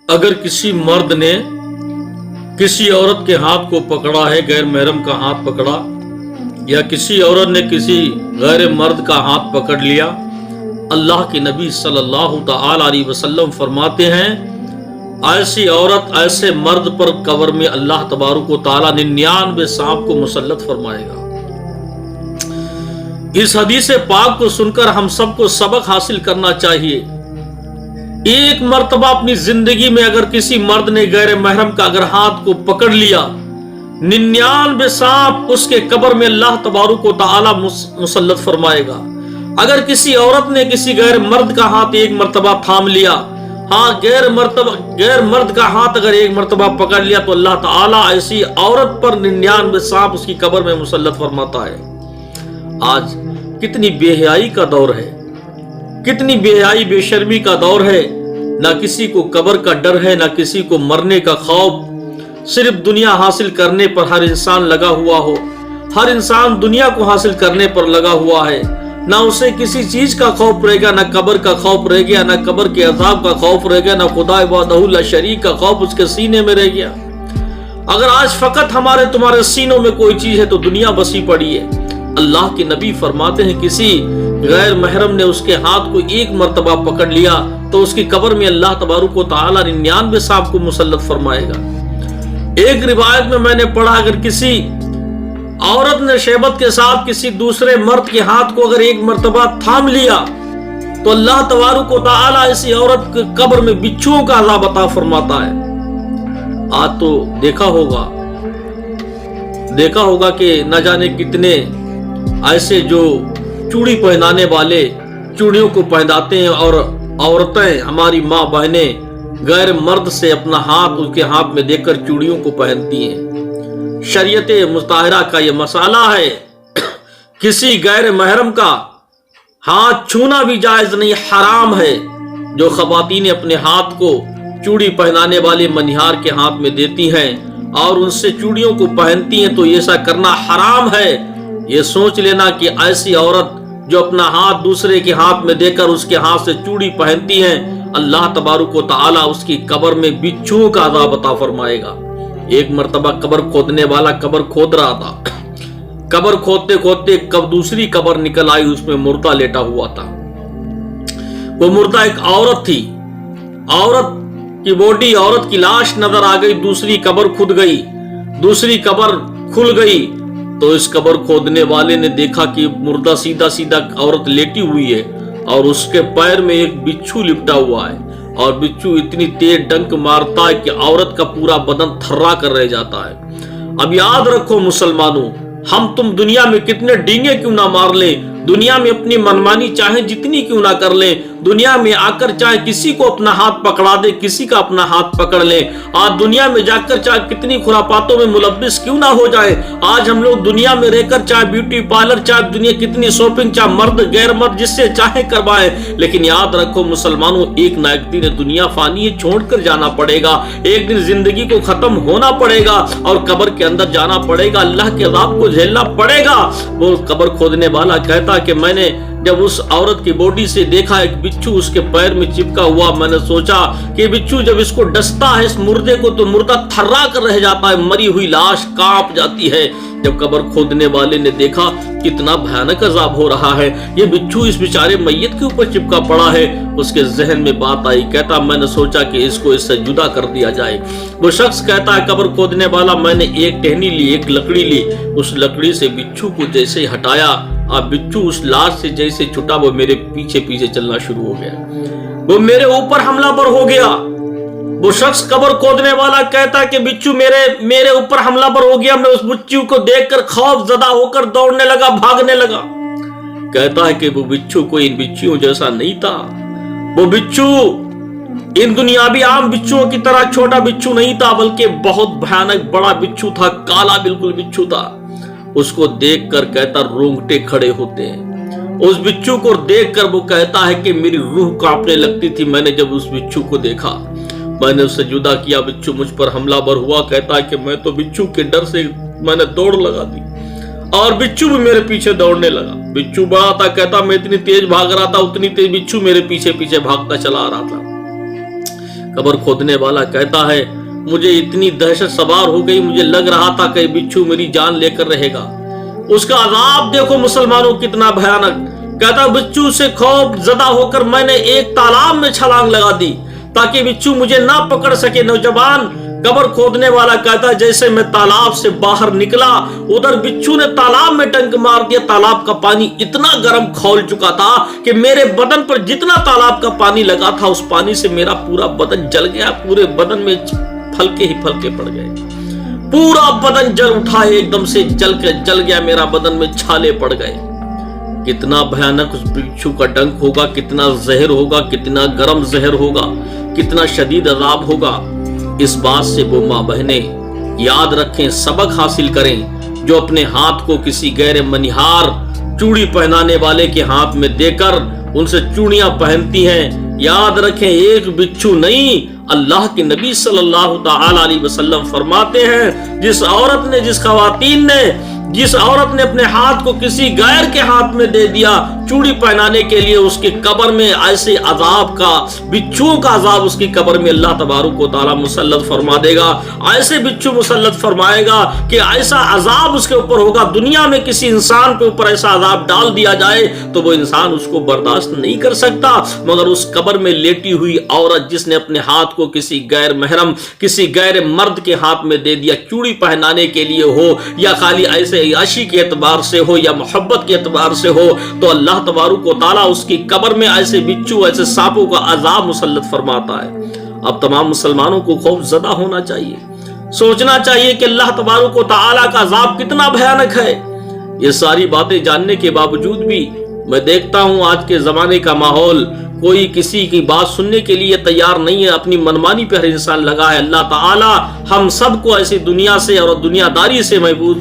اگر کسی مرد نے کسی عورت کے ہاتھ کو پکڑا ہے، غیر محرم کا ہاتھ پکڑا، یا کسی عورت نے کسی غیر مرد کا ہاتھ پکڑ لیا، اللہ کے نبی صلی اللہ تعالی علیہ وسلم فرماتے ہیں ایسی عورت ایسے مرد پر قبر میں اللہ تبارک و تعالی 99 سانپ کو مسلط فرمائے گا۔ اس حدیث پاک کو سن کر ہم سب کو سبق حاصل کرنا چاہیے۔ ایک مرتبہ اپنی زندگی میں اگر کسی مرد نے غیر محرم کا اگر ہاتھ کو پکڑ لیا، 99 سانپ اس کے قبر میں اللہ تبارک و تعالی مسلط فرمائے گا۔ اگر کسی عورت نے کسی غیر مرد کا ہاتھ ایک مرتبہ تھام لیا، غیر مرد کا ہاتھ اگر ایک مرتبہ پکڑ لیا، تو اللہ تعالیٰ ایسی عورت پر 99 سانپ اس کی قبر میں مسلط فرماتا ہے۔ آج کتنی بے حیائی کا دور ہے، کتنی بے حیائی بے شرمی کا دور ہے، نہ کسی کو قبر کا ڈر ہے، نہ کسی کو مرنے کا خوف، صرف دنیا حاصل کرنے پر ہر انسان لگا ہوا ہو، ہر انسان دنیا کو حاصل کرنے پر لگا ہوا ہے، نہ اسے کسی چیز کا خوف رہے گا، نہ قبر کا خوف رہ گیا، نہ قبر کے عذاب کا خوف رہ گیا، نہ خدا وحدہ لا شریک کا خوف اس کے سینے میں رہ گیا۔ اگر آج فقط ہمارے تمہارے سینوں میں کوئی چیز ہے تو دنیا بسی پڑی ہے۔ اللہ کے نبی فرماتے ہیں کسی غیر محرم نے اس کے ہاتھ کو ایک مرتبہ پکڑ لیا تو اس کی قبر میں اللہ تبارک و تعالی 99 سانپ کو مسلط فرمائے گا۔ ایک روایت میں نے پڑھا اگر کسی عورت نے شہوت کے ساتھ کسی دوسرے مرد کے ہاتھ کو اگر ایک مرتبہ تھام لیا تو اللہ تبارک و تعالی اسی عورت کے قبر میں بچھوؤں کا عذاب عطا فرماتا ہے۔ آج تو دیکھا ہوگا کہ نہ جانے کتنے ایسے جو چوڑی پہنانے والے چوڑیوں کو پہناتے ہیں، اور عورتیں ہماری ماں بہنیں غیر مرد سے اپنا ہاتھ اس کے ہاتھ میں دے کر چوڑیوں کو پہنتی ہیں۔ شریعت مطہرہ کا یہ مسئلہ ہے، کسی غیر محرم کا ہاتھ چھونا بھی جائز نہیں، حرام ہے۔ جو خواتین اپنے ہاتھ کو چوڑی پہنانے والے منیہار کے ہاتھ میں دیتی ہیں اور ان سے چوڑیوں کو پہنتی ہیں تو ایسا کرنا حرام ہے۔ یہ سوچ لینا کہ ایسی عورت جو اپنا ہاتھ دوسرے کے ہاتھ میں دے کر اس کے ہاتھ سے چوڑی پہنتی ہیں، اللہ تبارک و تعالی اس کی قبر میں بچھوؤں کا عذاب عطا فرمائے گا۔ ایک مرتبہ قبر کھودنے والا قبر کھود رہا تھا، قبر کھودتے کھودتے دوسری قبر نکل آئی، اس میں مردہ لیٹا ہوا تھا۔ وہ مردہ ایک عورت تھی، عورت کی باڈی، عورت کی لاش نظر آ گئی، دوسری قبر کھد گئی، دوسری قبر کھل گئی تو اس قبر کھودنے والے نے دیکھا کہ مردہ سیدھا سیدھا عورت لیٹی ہوئی ہے اور اس کے پیر میں ایک بچھو لپٹا ہوا ہے، اور بچھو اتنی تیز ڈنک مارتا ہے کہ عورت کا پورا بدن تھرا کر رہ جاتا ہے۔ اب یاد رکھو مسلمانوں، ہم تم دنیا میں کتنے ڈینگے کیوں نہ مار لیں، دنیا میں اپنی منمانی چاہے جتنی کیوں نہ کر لیں، دنیا میں آ کر چاہے کسی کو اپنا ہاتھ پکڑا دے، کسی کا اپنا ہاتھ پکڑ لیں، آج دنیا میں جا کر چاہے کتنی خرافاتوں میں ملبس کیوں نہ ہو جائے، آج ہم لوگ دنیا میں رہ کر چاہے بیوٹی پارلر، چاہے دنیا کتنی شاپنگ، چاہے مرد غیر مرد جس سے چاہے کروائے، لیکن یاد رکھو مسلمانوں، ایک نہ ایک دن دنیا فانی ہے، چھوڑ کر جانا پڑے گا، ایک دن زندگی کو ختم ہونا پڑے گا اور قبر کے اندر جانا پڑے گا، اللہ کے عذاب کو جھیلنا پڑے گا۔ وہ قبر کھودنے والا کہتا کہ میں نے جب اس عورت کی باڈی سے دیکھا ایک بچھو اس کے پیر میں چپکا ہوا، میں نے سوچا کہ بچھو جب اس کو ڈستا ہے اس مردے کو تو مردہ تھرا کر رہ جاتا ہے، مری ہوئی لاش کانپ جاتی ہے۔ جب قبر کھودنے والے نے دیکھا کتنا بھیانک عذاب ہو رہا ہے، یہ بچھو اس بیچارے میت کے اوپر چپکا پڑا ہے، اس کے ذہن میں بات آئی، کہتا میں نے سوچا کہ اس کو اس سے جدا کر دیا جائے۔ وہ شخص کہتا ہے قبر کھودنے والا میں نے ایک ٹہنی لی، ایک لکڑی لی، اس لکڑی سے بچھو کو جیسے ہٹایا، اب بچھو اس لاش سے جیسے چھٹا وہ میرے پیچھے پیچھے چلنا شروع ہو گیا، وہ میرے اوپر حملہ ور ہو گیا۔ وہ شخص قبر کھودنے والا کہتا کہ بچھو میرے اوپر حملہ ور ہو گیا، میں اس بچھو کو دیکھ کر خوف زدہ ہو کر دوڑنے لگا، بھاگنے لگا۔ کہتا ہے کہ وہ بچھو کوئی ان بچھیوں جیسا نہیں تھا، وہ بچھو ان دنیاوی عام بچھوؤں کی طرح چھوٹا بچھو نہیں تھا، بلکہ بہت بھیانک بڑا بچھو تھا، کالا بالکل بچھو تھا۔ اس کو دیکھ کر کہتا رونگٹے کھڑے ہوتے ہیں، اس بچھو کو دیکھ کر وہ کہتا ہے کہ میری روح کانپنے لگتی تھی، میں نے جب اس بچھو کو دیکھا میں نے اسے جدا کیا، بچھو مجھ پر حملہ ور ہوا۔ کہتا ہے کہ میں تو بچھو کے ڈر سے میں نے دوڑ لگا دی اور بچھو بھی میرے پیچھے دوڑنے لگا۔ بچھو بڑا تھا، کہتا میں اتنی تیز بھاگ رہا تھا اتنی تیز بچھو میرے پیچھے پیچھے بھاگتا چلا آ رہا تھا۔ قبر کھودنے والا کہتا ہے مجھے اتنی دہشت سوار ہو گئی، مجھے لگ رہا تھا کہ بچھو میری جان لے کر رہے گا۔ اس کا عذاب دیکھو مسلمانوں کتنا بھیانک۔ کہتا بچھو سے خوف زدہ ہو کر میں نے ایک تالاب میں چھلانگ لگا دی تاکہ بچھو مجھے نہ پکڑ سکے۔ نوجوان قبر کھودنے والا کہتا جیسے میں تالاب سے باہر نکلا ادھر بچھو نے تالاب میں ڈنک مار دیا۔ تالاب کا پانی اتنا گرم کھول چکا تھا کہ میرے بدن پر جتنا تالاب کا پانی لگا تھا اس پانی سے میرا پورا بدن جل گیا، پورے بدن میں پھلکے ہی پھلکے پڑ گئے، پورا بدن جل اٹھا، ایک دم سے جل گیا، میرا بدن میں چھالے پڑ گئے۔ کتنا بھیانک اس بچھو کا ڈنک ہوگا، کتنا زہر ہوگا، کتنا گرم زہر ہوگا، کتنا شدید عذاب ہوگا۔ اس بات سے وہ ماں بہنیں یاد رکھیں، سبق حاصل کریں جو اپنے ہاتھ کو کسی غیر منیہار چوڑی پہنانے والے کے ہاتھ میں دے کر ان سے چوڑیاں پہنتی ہیں۔ یاد رکھیں ایک بچھو نہیں، اللہ کے نبی صلی اللہ تعالی علیہ وسلم فرماتے ہیں جس عورت نے اپنے ہاتھ کو کسی غیر کے ہاتھ میں دے دیا چوڑی پہنانے کے لیے، اس کی قبر میں ایسے عذاب کا، بچھوؤں کا عذاب اس کی قبر میں اللہ تبارک و تعالی مسلط فرما دے گا۔ ایسے بچھو مسلط فرمائے گا کہ ایسا عذاب اس کے اوپر ہوگا، دنیا میں کسی انسان کے اوپر ایسا عذاب ڈال دیا جائے تو وہ انسان اس کو برداشت نہیں کر سکتا، مگر اس قبر میں لیٹی ہوئی عورت جس نے اپنے ہاتھ کو کسی غیر محرم، کسی غیر مرد کے ہاتھ میں دے دیا چوڑی پہنانے کے لیے ہو یا خالی ایسے عیاشی کے اعتبار سے ہو یا محبت کے اعتبار سے ہو، تو اللہ تبارک و تعالیٰ اس کی قبر میں ایسے بچھو، ایسے سانپوں کا عذاب مسلط فرماتا ہے۔ اب تمام مسلمانوں کو خوف زدہ ہونا چاہیے، سوچنا چاہیے کہ اللہ تبارک و تعالیٰ کا عذاب کتنا بھیانک ہے۔ یہ ساری باتیں جاننے کے باوجود بھی میں دیکھتا ہوں آج کے زمانے کا ماحول، کوئی کسی کی بات سننے کے لیے تیار نہیں ہے، اپنی منمانی پہ ہر انسان لگا ہے۔ اللہ تعالی ہم سب کو ایسی دنیا سے اور دنیا داری سے محفوظ